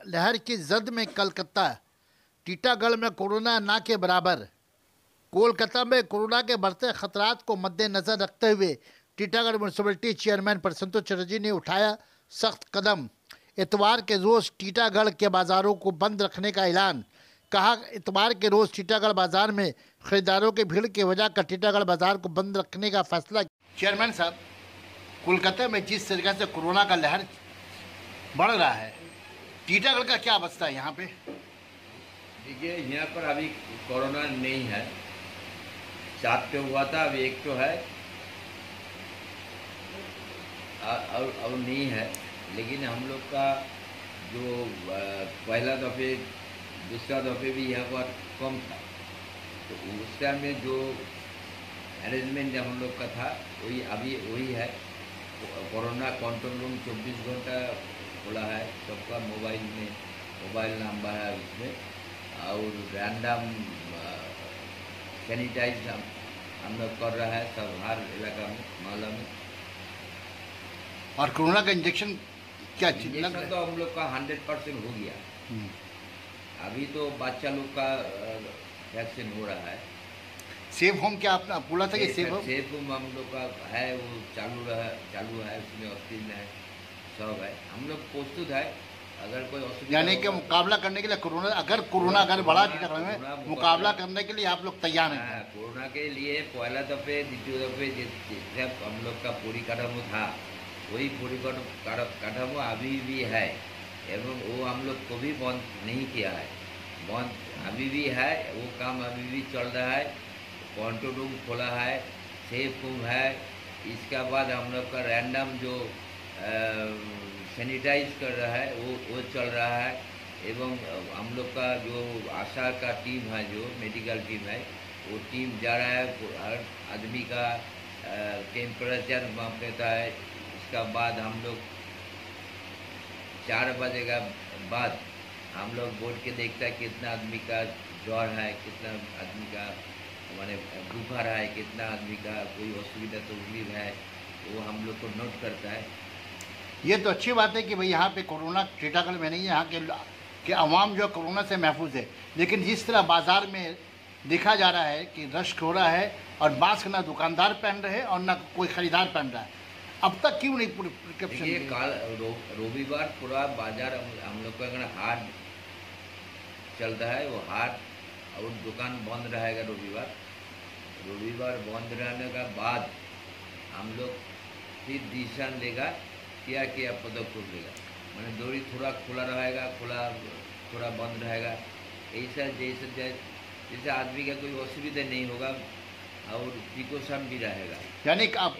लहर की जद में कलकत्ता, टीटागढ़ में कोरोना ना के बराबर। कोलकाता में कोरोना के बढ़ते खतरात को मद्देनजर रखते हुए टीटागढ़ म्यूनसिपलिटी चेयरमैन प्रसन्नतो चटर्जी ने उठाया सख्त कदम। इतवार के रोज टीटागढ़ के बाजारों को बंद रखने का ऐलान। कहा, इतवार के रोज टीटागढ़ बाजार में खरीदारों की भीड़ की वजह कर टीटागढ़ बाजार को बंद रखने का फैसला। चेयरमैन साहब, कोलकाता में जिस तरीके से कोरोना का लहर बढ़ रहा है, टीटागढ़ का क्या अवस्था है यहाँ पे? देखिए, यहाँ पर अभी कोरोना नहीं है। 7 पे हुआ था, अभी 1 तो है और नहीं है। लेकिन हम लोग का जो पहला दफ़े दूसरा दफ़े भी यहाँ पर कम था, तो उस टाइम में जो अरेंजमेंट हम लोग का था वही अभी वही है। कोरोना कंट्रोल रूम 24 घंटा खुला है। सबका मोबाइल नंबर है उसमें, और रैंडम सैनिटाइज हम लोग कर रहा है सब हर इलाका में, मोहल्ला में। और कोरोना का इंजेक्शन क्या इंजेक्शन तो हम लोग का 100% हो गया। अभी तो बच्चा लोग का वैक्सीन हो रहा है। सेफ होम क्या आपने बोला था कि सेफ होम हम लोग का है, वो चालू है। उसमें ऑक्सीजन है, सब है। हम लोग प्रस्तुत है। अगर कोई असुविधा, यानी कि मुकाबला करने के लिए कोरोना अगर बढ़ा टीटागढ़ में, मुकाबला करने के लिए आप लोग तैयार हैं? कोरोना के लिए पहला दफ़े द्वितीय दफ़े जब हम लोग का पूरी कदम था, वही पूरी कदम अभी भी है, एवं वो हम लोग को भी बंद नहीं किया है। बंद अभी भी है, वो काम अभी भी चल रहा है। कंट्रोल रूम खोला है, सेफ रूम है। इसके बाद हम लोग का रैंडम जो सैनिटाइज कर रहा है वो चल रहा है। एवं हम लोग का जो आशा का टीम है, जो मेडिकल टीम है, वो टीम जा रहा है। हर आदमी का टेम्परेचर माप लेता है। इसका बाद हम लोग 4 बजे का बाद हम लोग बोल के देखता है कितना आदमी का ज्वर है, कितना आदमी का माने बुखार है, कितना आदमी का कोई असुविधा तकलीफ है, वो हम लोग को नोट करता है। ये तो अच्छी बात है कि भाई यहाँ पे कोरोना टीटागढ़ में नहीं है, यहाँ के आवाम जो कोरोना से महफूज है। लेकिन जिस तरह बाजार में देखा जा रहा है कि रश हो रहा है और मास्क ना दुकानदार पहन रहे हैं और ना कोई खरीदार पहन रहा है, अब तक क्यों नहीं प्रिकॉशन? ये कल रविवार पूरा बाजार हम लोग का हाट चलता है, वो हाट और दुकान बंद रहेगा। रविवार बंद रहने का बाद हम लोग फिर डिसीजन लेगा क्या पदक्षेप लेगा। मैंने दूरी थोड़ा खुला रहेगा, थोड़ा बंद रहेगा। ऐसा जैसे आदमी का कोई असुविधा नहीं होगा और प्रिकॉशन भी रहेगा। यानी कि आप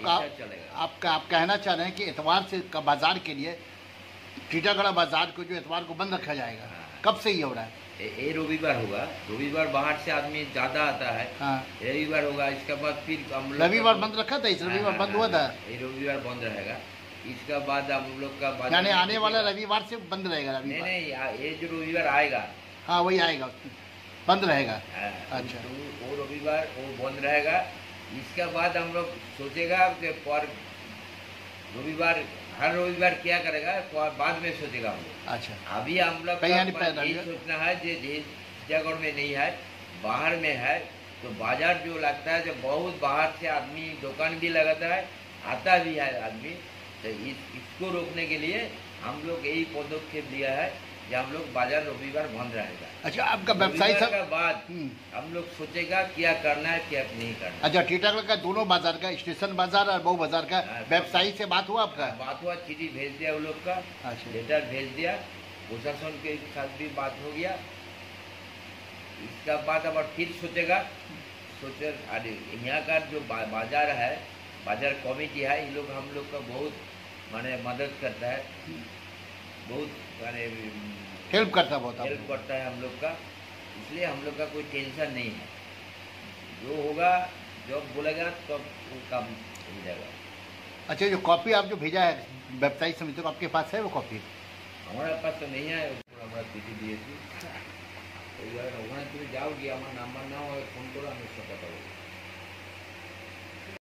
कहना चाह रहे हैं कि इतवार से का बाजार के लिए टीटागढ़ बाजार को जो इतवार को बंद रखा जाएगा। कब से ये हो रहा है? ये रविवार होगा। रविवार बाहर से आदमी ज़्यादा आता है। रविवार होगा, इसके बाद फिर हम लोग रविवार बंद रखा था, इस रविवार बंद हुआ था। ये रविवार बंद रहेगा। इसका बाद हम लोग का यानी आने वाला रविवार से बंद रहेगा? नहीं, ये जो रविवार आएगा, हाँ वही आएगा, बंद रहेगा। अच्छा, तो वो रविवार वो बंद रहेगा। इसके बाद हम लोग सोचेगा कि पर रविवार हर रविवार क्या करेगा, बाद में सोचेगा हम लोग। अच्छा, अभी हम लोग यही सोचना है जगह में नहीं है, बाहर में है। तो बाजार जो लगता है, जो बहुत बाहर से आदमी दुकान भी लगाता है, आता भी है आदमी, तो इसको रोकने के लिए हम लोग यही पदक्षेप लिया है कि हम लोग बाजार रविवार बंद रहेगा। अच्छा, आपका वेबसाइट के बाद हम लोग सोचेगा क्या करना है क्या नहीं करना। अच्छा, टीटागढ़ का दोनों बाजार का, स्टेशन बाजार और बहु बाजार का वेबसाइट से बात हुआ आपका? बात हुआ, चिट्ठी भेज दिया उन लोग का। अच्छा, लेटर भेज दिया, प्रशासन के साथ भी बात हो गया। इसका बाद अब फिर सोचेगा। यहाँ का जो बाजार है, बाजार कमेटी है, ये लोग हम लोग का बहुत माने मदद करता है, बहुत माने हेल्प करता है हम लोग का। इसलिए हम लोग का कोई टेंशन नहीं है। जो होगा, जब बोलेगा तब वो काम हो जाएगा। अच्छा, जो कॉपी आप जो भेजा है वेबसाइट से, तो आपके पास है वो कॉपी? हमारे पास तो नहीं है। हमारा चिट्ठी दिए थी, तो तुम जाओगी, हमारा नंबर ना हो, फोन करो, हम उसका पता होगा।